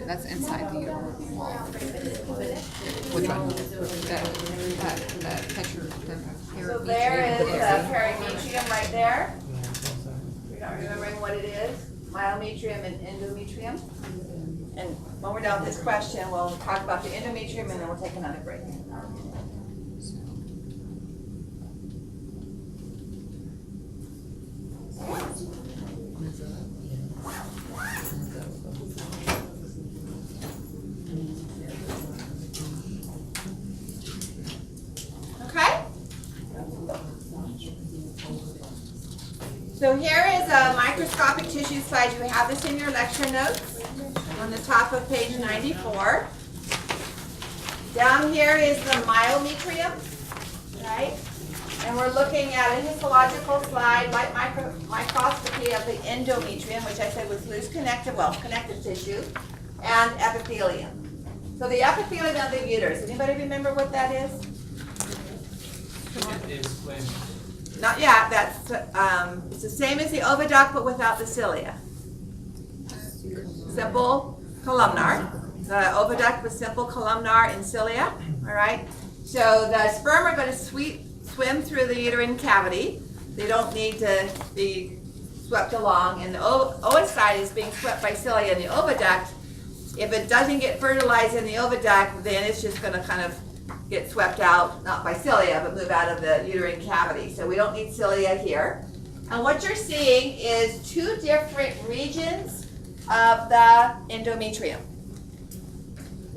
That's inside the wall. Which one? That picture. So there is the perimetrium right there. You're not remembering what it is. Myometrium and endometrium. And when we're done with this question, we'll talk about the endometrium and then we'll take another break. So here is a microscopic tissue slide. You have this in your lecture notes on the top of page 94. Down here is the myometrium, right? And we're looking at a histological slide, light microscopy of the endometrium, which I said was loose connective tissue, and epithelium. So the epithelium of the uterus. Anybody remember what that is? Not yet. That's it's the same as the oviduct, but without the cilia. Simple columnar. The oviduct with simple columnar and cilia. All right. So the sperm are going to swim through the uterine cavity. They don't need to be swept along. And the oocyte is being swept by cilia in the oviduct. If it doesn't get fertilized in the oviduct, then it's just going to kind of get swept out, not by cilia, but move out of the uterine cavity. So we don't need cilia here. And what you're seeing is two different regions of the endometrium.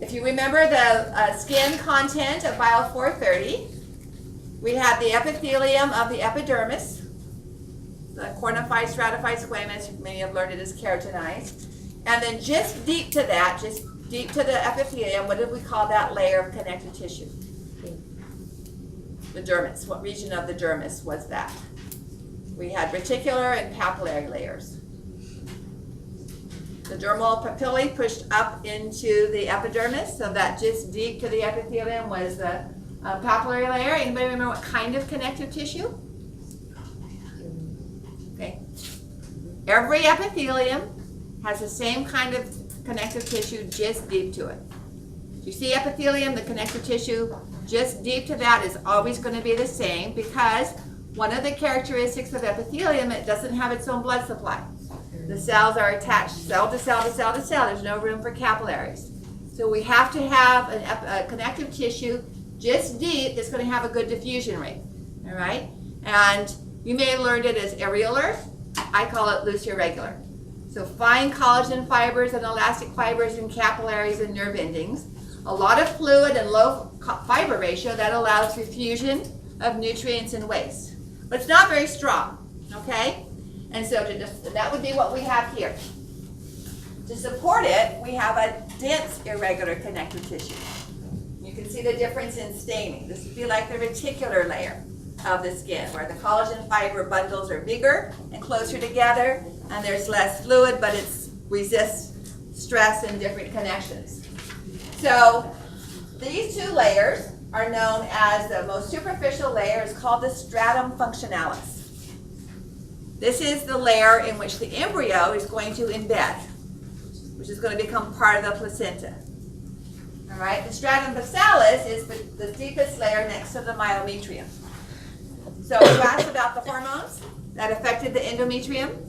If you remember the skin content of Bio 430, we have the epithelium of the epidermis, the cornified, stratified squamous, many have learned it is keratinized. And then just deep to that, just deep to the epithelium, what did we call that layer of connective tissue? The dermis. What region of the dermis was that? We had reticular and papillary layers. The dermal papillae pushed up into the epidermis, so that just deep to the epithelium was the papillary layer. Anybody remember what kind of connective tissue? Okay. Every epithelium has the same kind of connective tissue just deep to it. You see epithelium, the connective tissue, just deep to that is always going to be the same because one of the characteristics of epithelium, it doesn't have its own blood supply. The cells are attached cell to cell to cell to cell. There's no room for capillaries. So we have to have a connective tissue just deep that's going to have a good diffusion rate. All right? And you may have learned it as areolar. I call it loose irregular. So fine collagen fibers and elastic fibers and capillaries and nerve endings. A lot of fluid and low fiber ratio that allows diffusion of nutrients and waste. But it's not very strong, okay? And so that would be what we have here. To support it, we have a dense irregular connective tissue. You can see the difference in staining. This would be like the reticular layer of the skin, where the collagen fiber bundles are bigger and closer together, and there's less fluid, but it resists stress and different connections. So these two layers are known as the most superficial layer is called the stratum functionalis. This is the layer in which the embryo is going to embed, which is going to become part of the placenta. All right, the stratum basalis is the deepest layer next to the myometrium. So you asked about the hormones that affected the endometrium.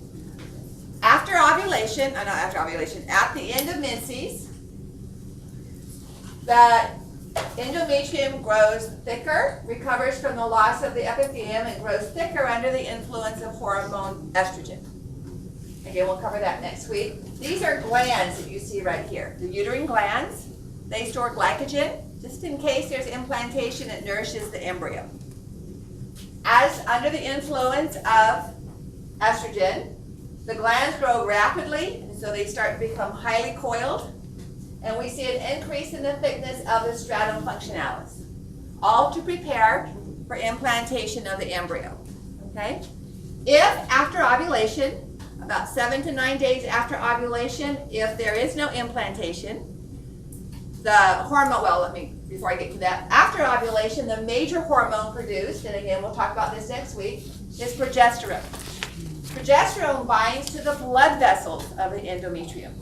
At the end of menses, the endometrium grows thicker, recovers from the loss of the epithelium, and grows thicker under the influence of hormone estrogen. Again, we'll cover that next week. These are glands that you see right here. The uterine glands, they store glycogen, just in case there's implantation, it nourishes the embryo. As under the influence of estrogen, the glands grow rapidly, and so they start to become highly coiled, and we see an increase in the thickness of the stratum functionalis, all to prepare for implantation of the embryo. Okay? If after ovulation, about 7 to 9 days after ovulation, if there is no implantation, the hormone, before I get to that, after ovulation, the major hormone produced, and again, we'll talk about this next week, is progesterone. Progesterone binds to the blood vessels of the endometrium,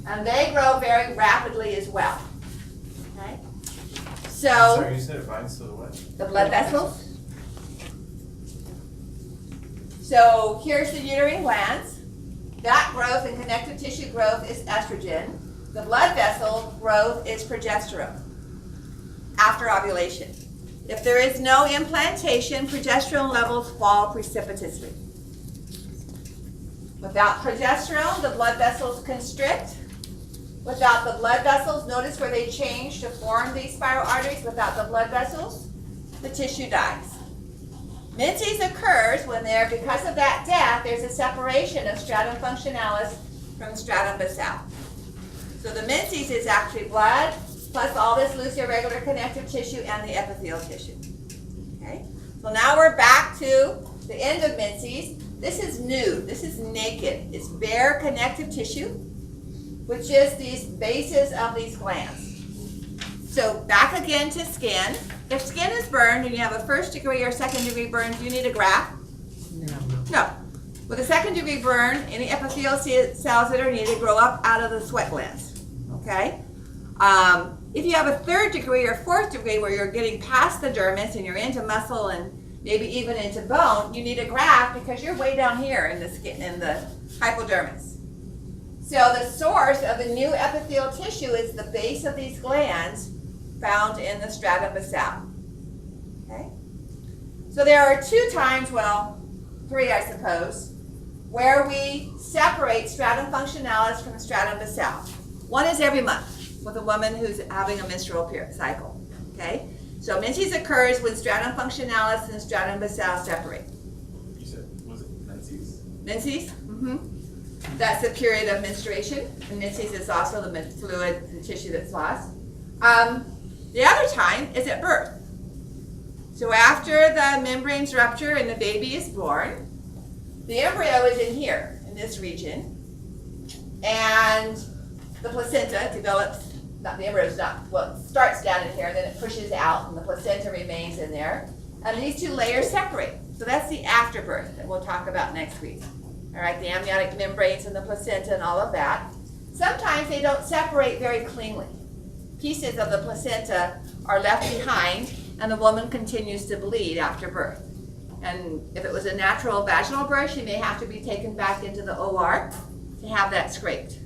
and they grow very rapidly as well. Okay? So, sorry, you said it binds to the what? the blood vessels. So here's the uterine glands. That growth and connective tissue growth is estrogen. The blood vessel growth is progesterone after ovulation. If there is no implantation, progesterone levels fall precipitously. Without progesterone, the blood vessels constrict. Without the blood vessels, notice where they change to form these spiral arteries. Without the blood vessels, the tissue dies. Menses occurs when because of that death, there's a separation of stratum functionalis from stratum basal. So the menses is actually blood, plus all this loose irregular connective tissue and the epithelial tissue. Okay? So now we're back to the end of menses. This is nude, this is naked. It's bare connective tissue, which is these bases of these glands. So back again to skin. If skin is burned and you have a 1st degree or 2nd degree burn, do you need a graft? No. With a 2nd degree burn, any epithelial cells that are needed grow up out of the sweat glands. Okay? If you have a 3rd degree or 4th degree where you're getting past the dermis and you're into muscle and maybe even into bone, you need a graft because you're way down here in the skin, in the hypodermis. So the source of the new epithelial tissue is the base of these glands found in the stratum basal. Okay? So there are 2 times, well, 3 I suppose, where we separate stratum functionalis from stratum basal. One is every month with a woman who's having a menstrual cycle. Okay? So menses occurs when stratum functionalis and stratum basal separate. You said, was it menses? Menses? Mm-hmm. That's the period of menstruation. And menses is also the fluid and tissue that's lost. The other time is at birth. So after the membranes rupture and the baby is born, the embryo is in here, in this region. And the placenta develops. The embryo is not, well, it starts down in here, and then it pushes out, and the placenta remains in there. And these 2 layers separate. So that's the afterbirth that we'll talk about next week. All right, the amniotic membranes and the placenta and all of that. Sometimes they don't separate very cleanly. Pieces of the placenta are left behind, and the woman continues to bleed after birth. And if it was a natural vaginal birth, she may have to be taken back into the OR to have that scraped.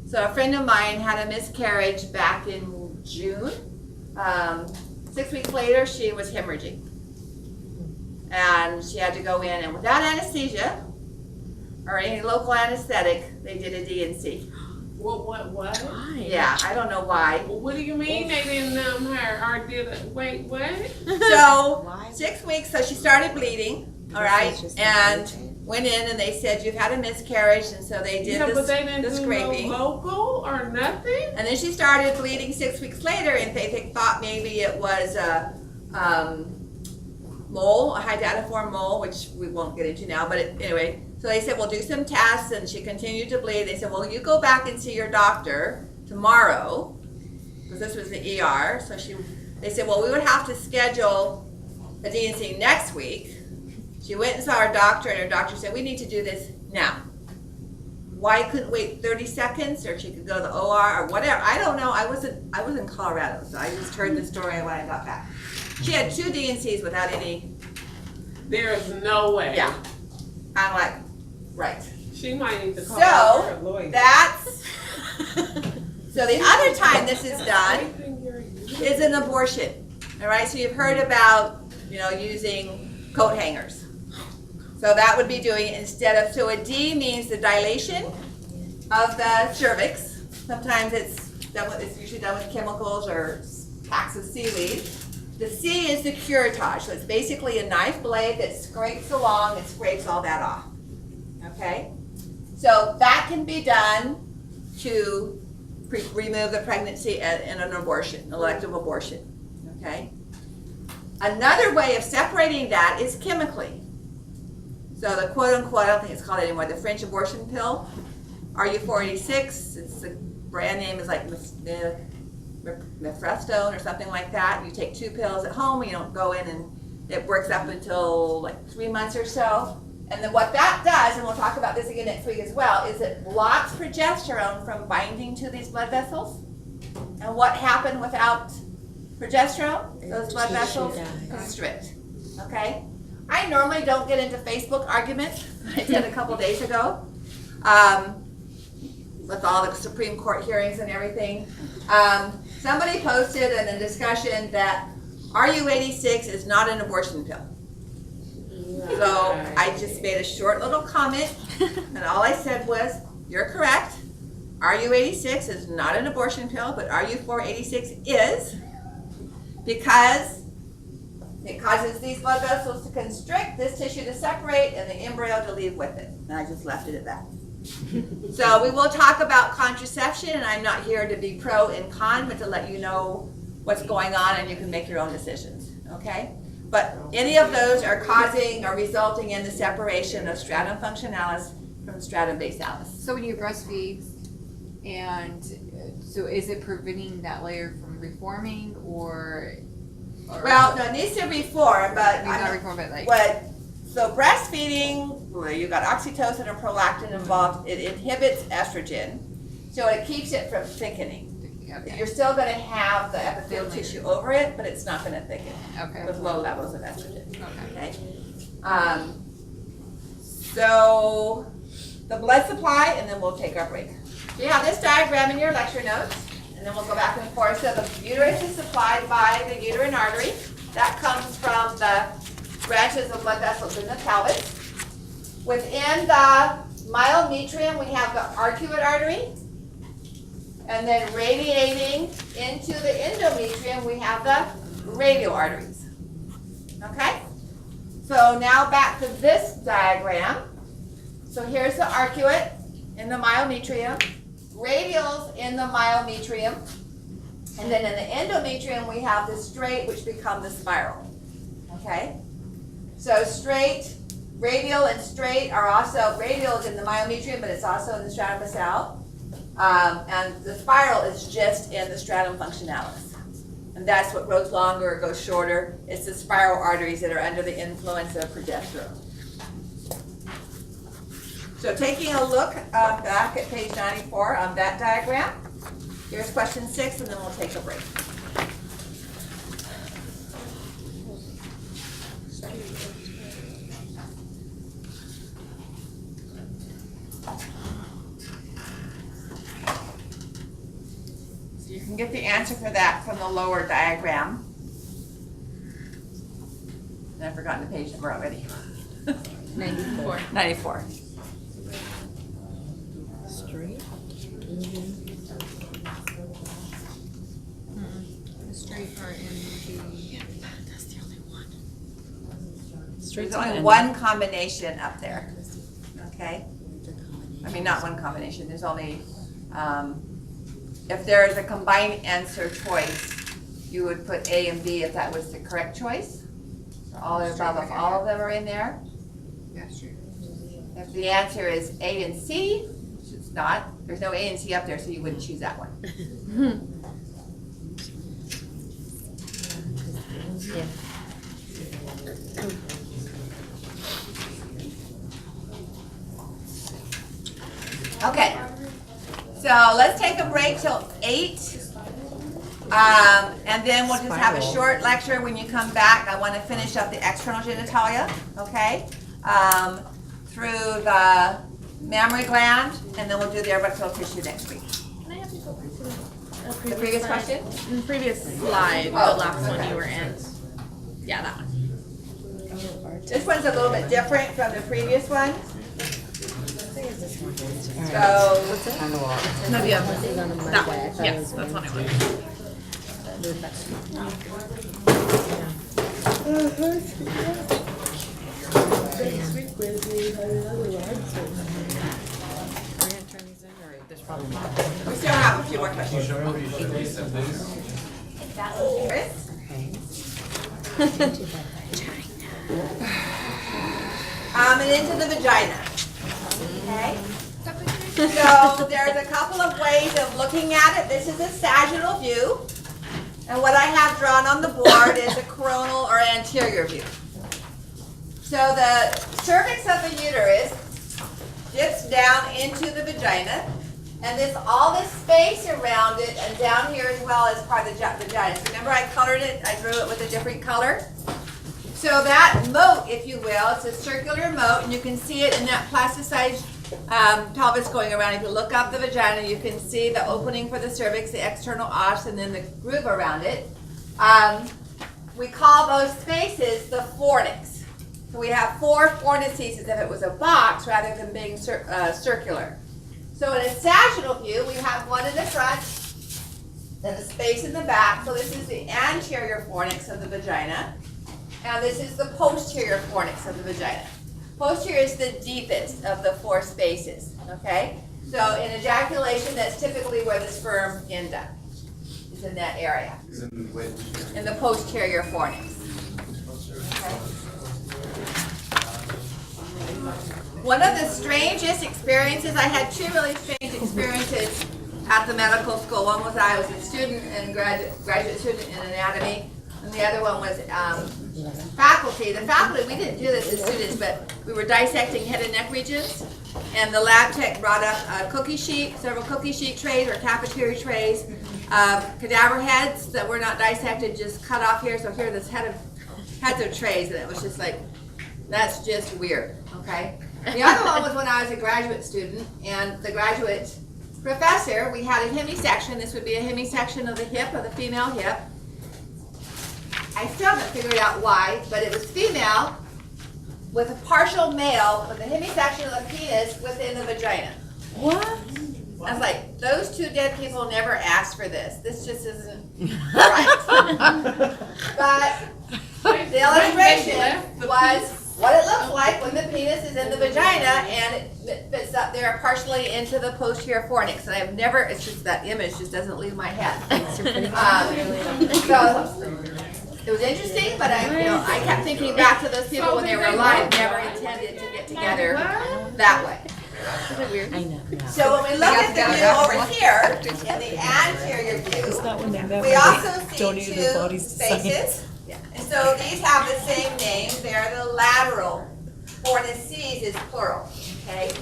So a friend of mine had a miscarriage back in June. 6 weeks later, she was hemorrhaging. And she had to go in, and without anesthesia or any local anesthetic, they did a D&C. What? Yeah, I don't know why. What do you mean they didn't numb her or did it? Wait, what? So 6 weeks, so she started bleeding, all right, and went in and they said, you've had a miscarriage, and so they did But they didn't the do scraping. no local or nothing? And then she started bleeding 6 weeks later, and they thought maybe it was a mole, a hydatiform mole, which we won't get into now, but anyway. So they said, well, do some tests, and she continued to bleed. They said, well, you go back and see your doctor tomorrow, because this was the ER. So they said, well, we would have to schedule a D&C next week. She went and saw her doctor, and her doctor said, we need to do this now. why I couldn't wait 30 seconds, or she could go to the OR or whatever. I don't know. I was in Colorado, so I just heard the story when I got back. She had 2 DNCs without any. There's no way. Yeah. I'm like, right. She might need to call her So lawyer. that's so the other time this is done is an abortion. All right. So you've heard about using coat hangers. So that would be doing it instead of, so a D means the dilation of the cervix. Sometimes it's usually done with chemicals or packs of seaweed. The C is the curettage. So it's basically a knife blade that scrapes along and scrapes all that off. Okay? So that can be done to remove the pregnancy in an abortion, elective abortion. Okay? Another way of separating that is chemically. So the quote-unquote, I don't think it's called anymore, the French abortion pill, RU486, it's the brand name is like mifepristone or something like that. You take 2 pills at home, you don't go in, and it works up until like 3 months or so. And then what that does, and we'll talk about this again next week as well, is it blocks progesterone from binding to these blood vessels. And what happened without progesterone? Those blood vessels constrict. Okay? I normally don't get into Facebook arguments. I did a couple days ago with all the Supreme Court hearings and everything. Somebody posted in a discussion that RU86 is not an abortion pill. So I just made a short little comment, and all I said was, you're correct. RU86 is not an abortion pill, but RU486 is, because it causes these blood vessels to constrict, this tissue to separate, and the embryo to leave with it. And I just left it at that. So we will talk about contraception, and I'm not here to be pro and con, but to let you know what's going on, and you can make your own decisions, okay? But any of those are causing or resulting in the separation of stratum functionalis from stratum basalis. So when you breastfeed, and so is it preventing that layer from reforming, or Well, no, it needs to reform, but not reform, but like so breastfeeding, where you got oxytocin or prolactin involved, it inhibits estrogen, so it keeps it from thickening. okay. You're still going to have the epithelial tissue over it, but it's not going to thicken Okay. with low levels of estrogen. Okay. Okay. So the blood supply, and then we'll take our break. So you have this diagram in your lecture notes, and then we'll go back and forth. So the uterus is supplied by the uterine artery. That comes from the branches of blood vessels in the pelvis. Within the myometrium, we have the arcuate artery. And then radiating into the endometrium, we have the radial arteries. Okay? So now back to this diagram. So here's the arcuate in the myometrium, radials in the myometrium, and then in the endometrium we have the straight, which become the spiral. Okay? So straight, radial and straight are also, radial is in the myometrium, but it's also in the stratum basal. And the spiral is just in the stratum functionalis. And that's what grows longer or goes shorter. It's the spiral arteries that are under the influence of progesterone. So taking a look back at page 94 of that diagram, here's question 6, and then we'll take a break. You can get the answer for that from the lower diagram. And I've forgotten the page number already. 94. 94. Straight? The straight part in the That's the only one. There's only one combination up there. Okay? I mean, not one combination. There's only, if there is a combined answer choice, you would put A and B if that was the correct choice. So all of above, if all of them are in there. That's true. If the answer is A and C, which it's not, there's no A and C up there, so you wouldn't choose that one. Yeah. Okay, so let's take a break till 8. And then we'll just have a short lecture when you come back. I want to finish up the external genitalia, okay? Through the mammary gland, and then we'll do the erectile tissue next week. Can I have you go back to The previous slide? question? The previous slide, Oh, the last one okay. you were in. Yeah, that one. This one's a little bit different from the previous one. So, No, yeah. That one. Yes, that's what I wanted. we still have a few more questions. Chris? And into the vagina. Okay? So there's a couple of ways of looking at it. This is a sagittal view. And what I have drawn on the board is a coronal or anterior view. So the cervix of the uterus dips down into the vagina. And all this space around it and down here as well as part of the vagina. So remember I colored it, I drew it with a different color. So that moat, if you will, it's a circular moat, and you can see it in that plasticized pelvis going around. If you look up the vagina, you can see the opening for the cervix, the external os, and then the groove around it. We call those spaces the fornix. So we have 4 fornices as if it was a box rather than being circular. So in a sagittal view, we have one in the front, then a space in the back. So this is the anterior fornix of the vagina. And this is the posterior fornix of the vagina. Posterior is the deepest of the 4 spaces, okay? So in ejaculation, that's typically where the sperm ends up, is in that area, in the posterior fornix. Okay. One of the strangest experiences, I had 2 really strange experiences at the medical school. One was I was a student and graduate student in anatomy, and the other one was faculty. The faculty, we didn't do this as students, but we were dissecting head and neck regions, and the lab tech brought up a cookie sheet, several cookie sheet trays or cafeteria trays of cadaver heads that were not dissected, just cut off here. So here are this heads of trays, and it was just like, that's just weird, okay? The other one was when I was a graduate student, and the graduate professor, we had a hemisection. This would be a hemisection of the hip, of the female hip. I still haven't figured out why, but it was female with a partial male with a hemisection of the penis within the vagina. What? I was like, those 2 dead people never asked for this. This just isn't right. But the illustration was what it looks like when the penis is in the vagina and it fits up there partially into the posterior fornix. And I've never, it's just that image just doesn't leave my head. So it was interesting, but I kept thinking back to those people when they were alive, never intended to get together that way. Is it weird? I know. So when we look at the view over here, in the anterior view, we also see 2 spaces. And so these have the same name. They're the lateral fornices is plural, okay?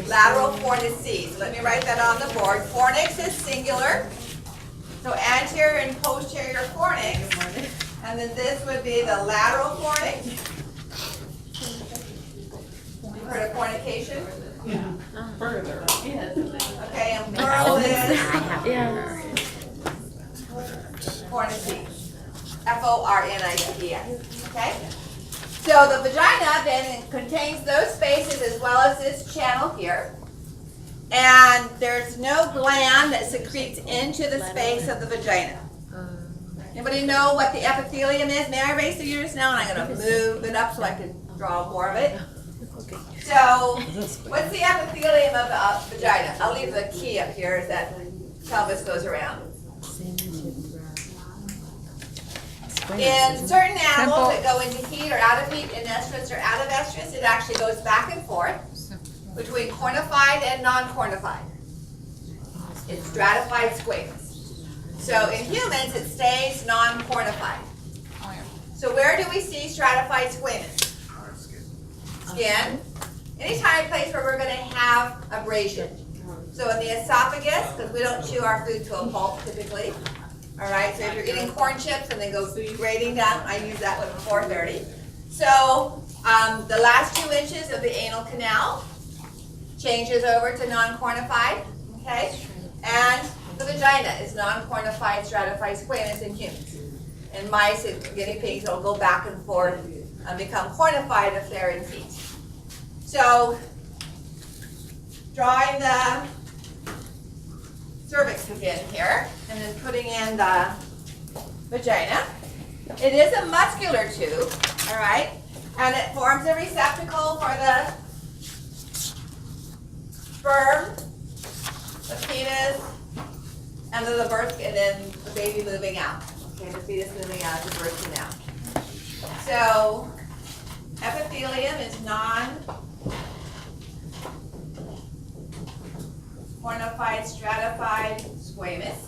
Lateral fornices. Let me write that on the board. Fornix is singular. So anterior and posterior fornix. And then this would be the lateral fornix. You've heard of fornication? Further. Okay, and plural is Yeah. fornices. Fornices, okay? So the vagina then contains those spaces as well as this channel here. And there's no gland that secretes into the space of the vagina. Anybody know what the epithelium is? May I erase the uterus now? And I'm going to move it up so I can draw more of it. So what's the epithelium of the vagina? I'll leave the key up here as that pelvis goes around. In certain animals that go into heat or out of heat, in estrus or out of estrus, it actually goes back and forth between cornified and non-cornified. It's stratified squamous. So in humans, it stays non-cornified. So where do we see stratified squamous? Skin. any tiny place where we're going to have abrasion. So in the esophagus, because we don't chew our food to a pulp typically. All right, so if you're eating corn chips and they go grading down, I use that with 430. So the last 2 inches of the anal canal changes over to non-cornified, okay? And the vagina is non-cornified, stratified squamous in humans. In mice and guinea pigs, it'll go back and forth and become cornified if they're in feet. So, drawing the cervix again here, and then putting in the vagina. It is a muscular tube, all right? And it forms a receptacle for the sperm, the fetus, and then the birth, and then the baby moving out. Okay, the fetus moving out, the birth canal. So, epithelium is non-cornified, stratified, squamous.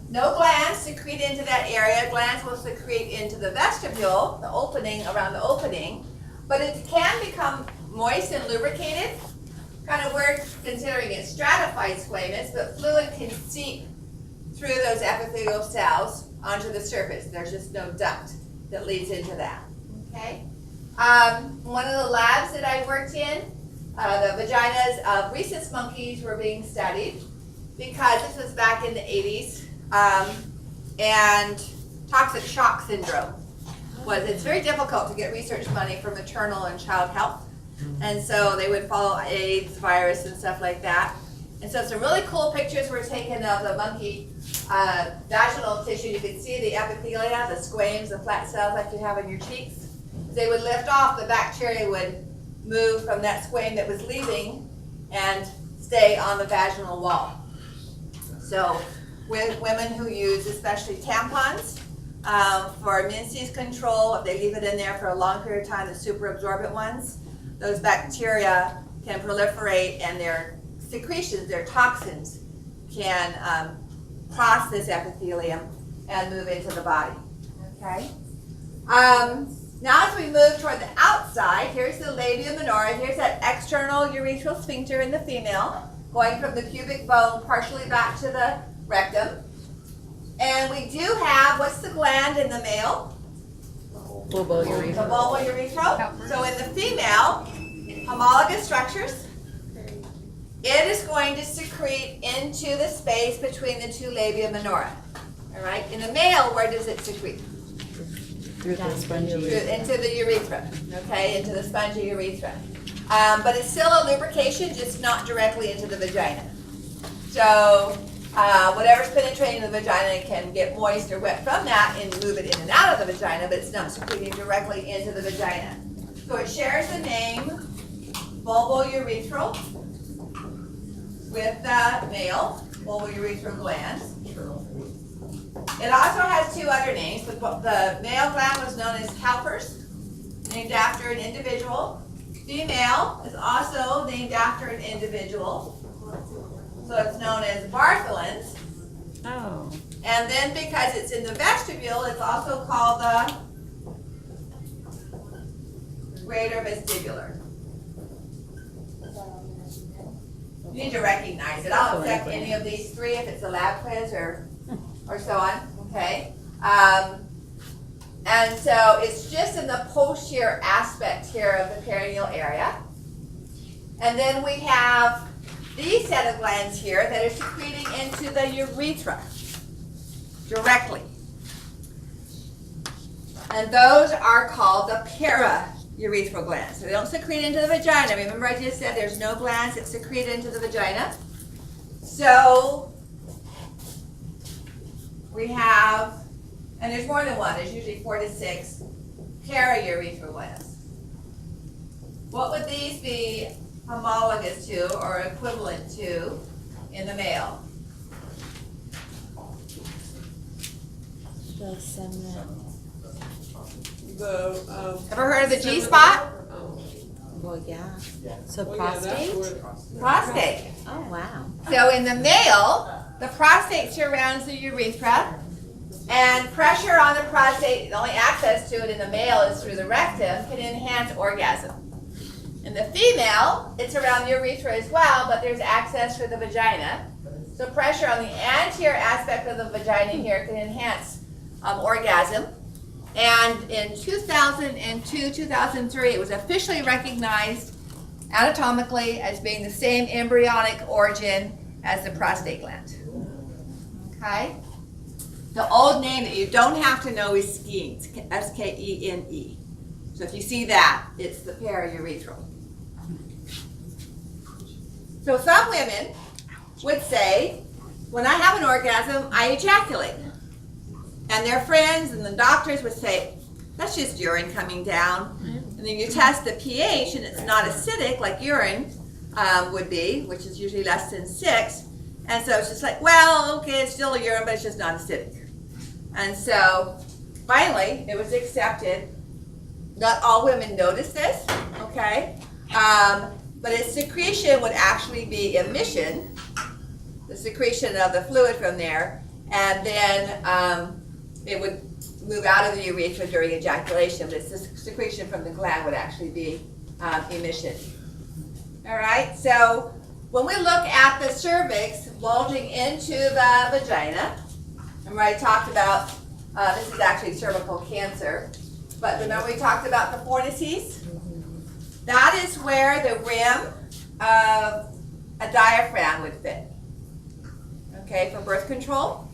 No glands secrete into that area. Glands will secrete into the vestibule, the opening, around the opening, but it can become moist and lubricated. Kind of weird considering it's stratified squamous, but fluid can seep through those epithelial cells onto the surface. There's just no duct that leads into that, okay? One of the labs that I worked in, the vaginas of rhesus monkeys were being studied because this was back in the 80s, and toxic shock syndrome it's very difficult to get research money for maternal and child health. And so they would follow AIDS virus and stuff like that. And so some really cool pictures were taken of the monkey vaginal tissue. You can see the epithelia, the squames, the flat cells like you have in your cheeks. As they would lift off, the bacteria would move from that squame that was leaving and stay on the vaginal wall. So with women who use especially tampons for menses control, if they leave it in there for a long period of time, the super absorbent ones, those bacteria can proliferate and their secretions, their toxins, can cross this epithelium and move into the body, okay? Now as we move toward the outside, here's the labia minora. Here's that external urethral sphincter in the female, going from the pubic bone partially back to the rectum. And we do have, what's the gland in the male? Bulbourethral. The bulbourethral. So in the female, homologous structures, it is going to secrete into the space between the 2 labia minora. All right. In the male, where does it secrete? Through the spongy Into the urethra. Okay, into the spongy urethra. But it's still a lubrication, just not directly into the vagina. So whatever's penetrating the vagina can get moist or wet from that and move it in and out of the vagina, but it's not secreting directly into the vagina. So it shares the name bulbourethral with the male bulbourethral glands. It also has 2 other names. The male gland was known as Cowper's, named after an individual. Female is also named after an individual. So it's known as Bartholin's. Oh. And then because it's in the vestibule, it's also called the greater vestibular. You need to recognize it. I'll accept any of these 3 if it's a lab quiz or so on, okay? And so it's just in the posterior aspect here of the perineal area. And then we have these set of glands here that are secreting into the urethra directly. And those are called the para-urethral glands. So they don't secrete into the vagina. Remember I just said there's no glands that secrete into the vagina. So we have, and there's more than one, there's usually 4 to 6 para-urethral glands. What would these be homologous to or equivalent to in the male? The semen. Ever heard of the G-spot? Well, yeah. So Oh, yeah, that's prostate? where- Oh, wow. So in the male, the prostate surrounds the urethra, And pressure on the prostate, the only access to it in the male is through the rectum, can enhance orgasm. In the female, it's around the urethra as well, but there's access through the vagina. So pressure on the anterior aspect of the vagina here can enhance orgasm. And in 2002, 2003, it was officially recognized anatomically as being the same embryonic origin as the prostate gland. Okay? The old name that you don't have to know is skenes, S-K-E-N-E. So if you see that, it's the paraurethral. So some women would say, when I have an orgasm, I ejaculate. And their friends and the doctors would say, that's just urine coming down. And then you test the pH and it's not acidic like urine would be, which is usually less than 6. And so it's just like, well, okay, it's still urine, but it's just not acidic. And so finally, it was accepted. Not all women notice this, okay? But its secretion would actually be emission, the secretion of the fluid from there, and then it would move out of the urethra during ejaculation, but its secretion from the gland would actually be emission. All right, so when we look at the cervix bulging into the vagina, remember I talked about, this is actually cervical cancer, but remember we talked about the fornices? That is where the rim of a diaphragm would fit, okay, for birth control.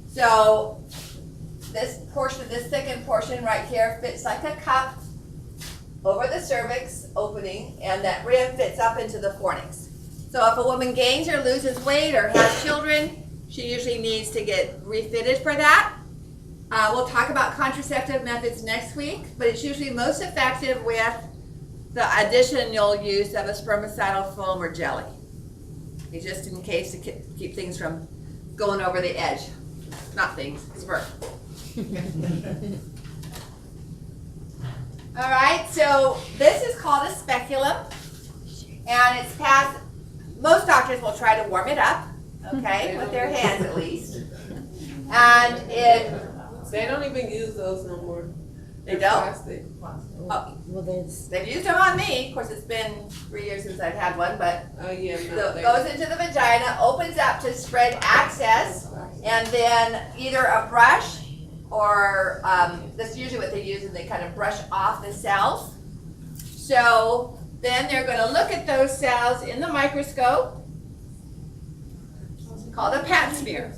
So this portion, this thickened portion right here fits like a cup over the cervix opening, and that rim fits up into the fornix. So if a woman gains or loses weight or has children, she usually needs to get refitted for that. We'll talk about contraceptive methods next week, but it's usually most effective with the additional use of a spermicidal foam or jelly. It's just in case to keep things from going over the edge. Not things, sperm. All right, so this is called a speculum, and it's passed, most doctors will try to warm it up, okay, with their hands at least. And They don't even use those no more. They They're don't? plastic. Well, there's. they've used them on me. Of course, it's been 3 years since I've had one, but Oh, yeah, so no, it they. goes into the vagina, opens up to spread access, and then either a brush or that's usually what they use, and they kind of brush off the cells. So then they're going to look at those cells in the microscope, called a pap smear.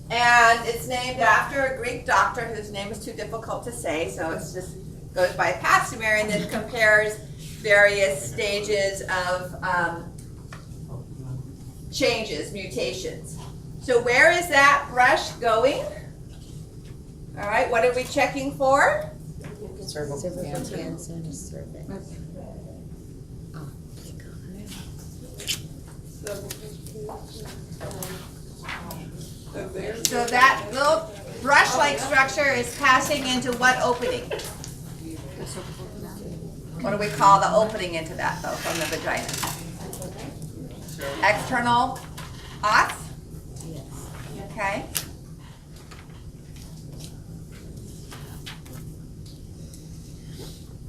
And it's named after a Greek doctor whose name is too difficult to say, so it's just goes by pap smear, and then compares various stages of changes, mutations. So where is that brush going? All right, what are we checking for? Cervical cancer and cervix. Oh, thank God. So that little brush-like structure is passing into what opening? What do we call the opening into that, though, from the vagina? External os? Yes. Okay.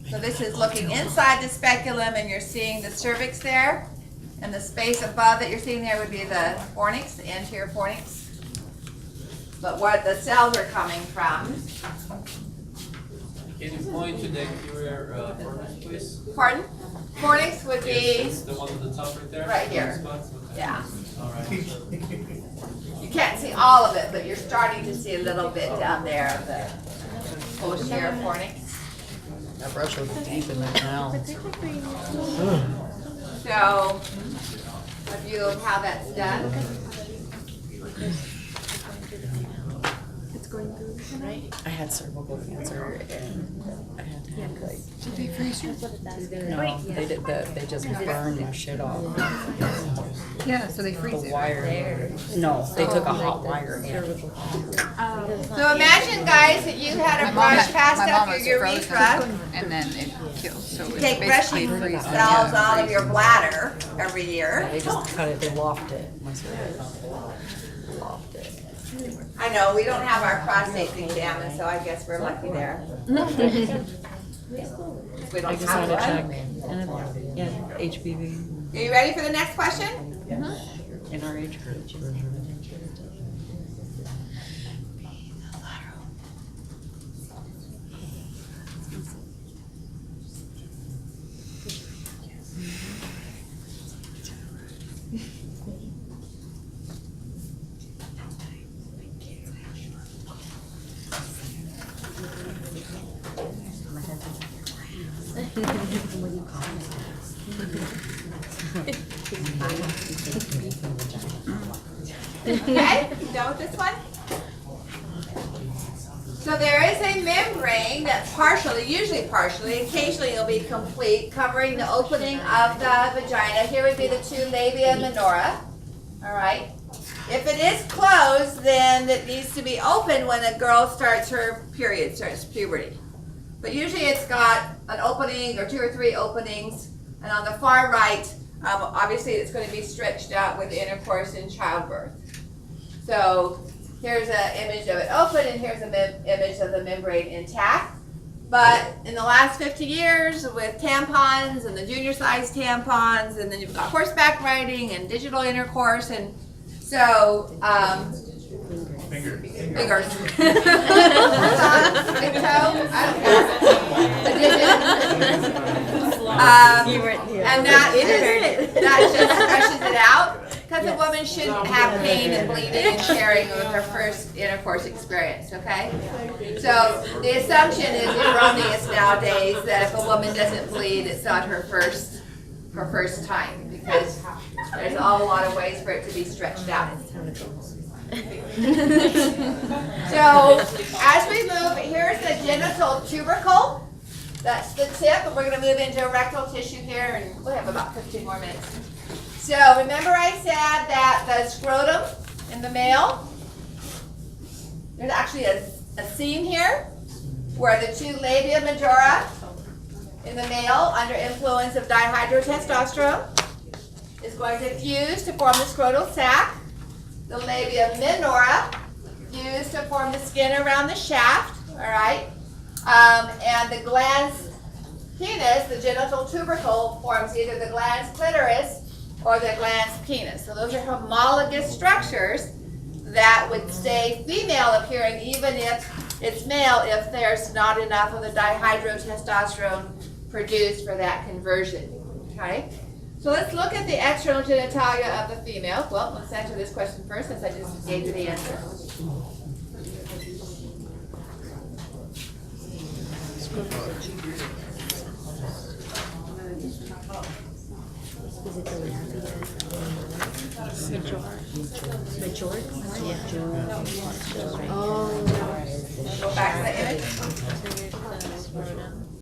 So this is looking inside the speculum, and you're seeing the cervix there, and the space above that you're seeing there would be the fornix, the anterior fornix. But what the cells are coming from. Can you point to the anterior fornix, please? Pardon? Fornix would be, Yes, the one at the top right there? Right here. Spots? Okay. yeah. All right. You can't see all of it, but you're starting to see a little bit down there of the posterior fornix. That brush would be deep in that now. So, a view of how that's done. I had cervical cancer and I had to have like. Did they freeze you? No, they did that. They just burned my shit off. Yeah, so they freeze The it. wire. No, they took a hot wire and. So imagine, guys, that you had a brush passed my up mom your was urethra. frozen, and then it kills, so it's Take basically brushing freezing. cells Yeah, out of your bladder every year. They just cut it. They lofted it. My cervical lofted it. I know, we don't have our prostate examined, so I guess we're lucky there. We I don't just had have to check. one. And yeah, HPV Are you ready for the next question? in our age group. Okay, you done with this one? So there is a membrane that usually partially, occasionally it'll be complete, covering the opening of the vagina. Here would be the two labia minora, all right? If it is closed, then it needs to be open when a girl starts her period, starts puberty. But usually it's got an opening or 2 or 3 openings, and on the far right, obviously it's going to be stretched out with intercourse in childbirth. So here's an image of it open, and here's an image of the membrane intact. But in the last 50 years, with tampons and the junior size tampons, and then you've got horseback riding and digital intercourse, and so Finger. fingers. Big toe? I don't care. And that just stretches it out. Because a woman shouldn't have pain and bleeding and sharing with her first intercourse experience, okay? So the assumption is erroneous nowadays that if a woman doesn't bleed, it's not her first time, because there's a lot of ways for it to be stretched out. So as we move, here's the genital tubercle. That's the tip, and we're going to move into rectal tissue here, and we'll have about 15 more minutes. So remember I said that the scrotum in the male, there's actually a seam here where the two labia majora in the male under influence of dihydrotestosterone is going to fuse to form the scrotal sac. The labia minora fuse to form the skin around the shaft, all right? And the glans penis, the genital tubercle, forms either the glans clitoris or the glans penis. So those are homologous structures that would stay female appearing even if it's male, if there's not enough of the dihydrotestosterone produced for that conversion, okay? So let's look at the external genitalia of the female. Well, let's answer this question first, since I just gave you the answer. Go back to the image.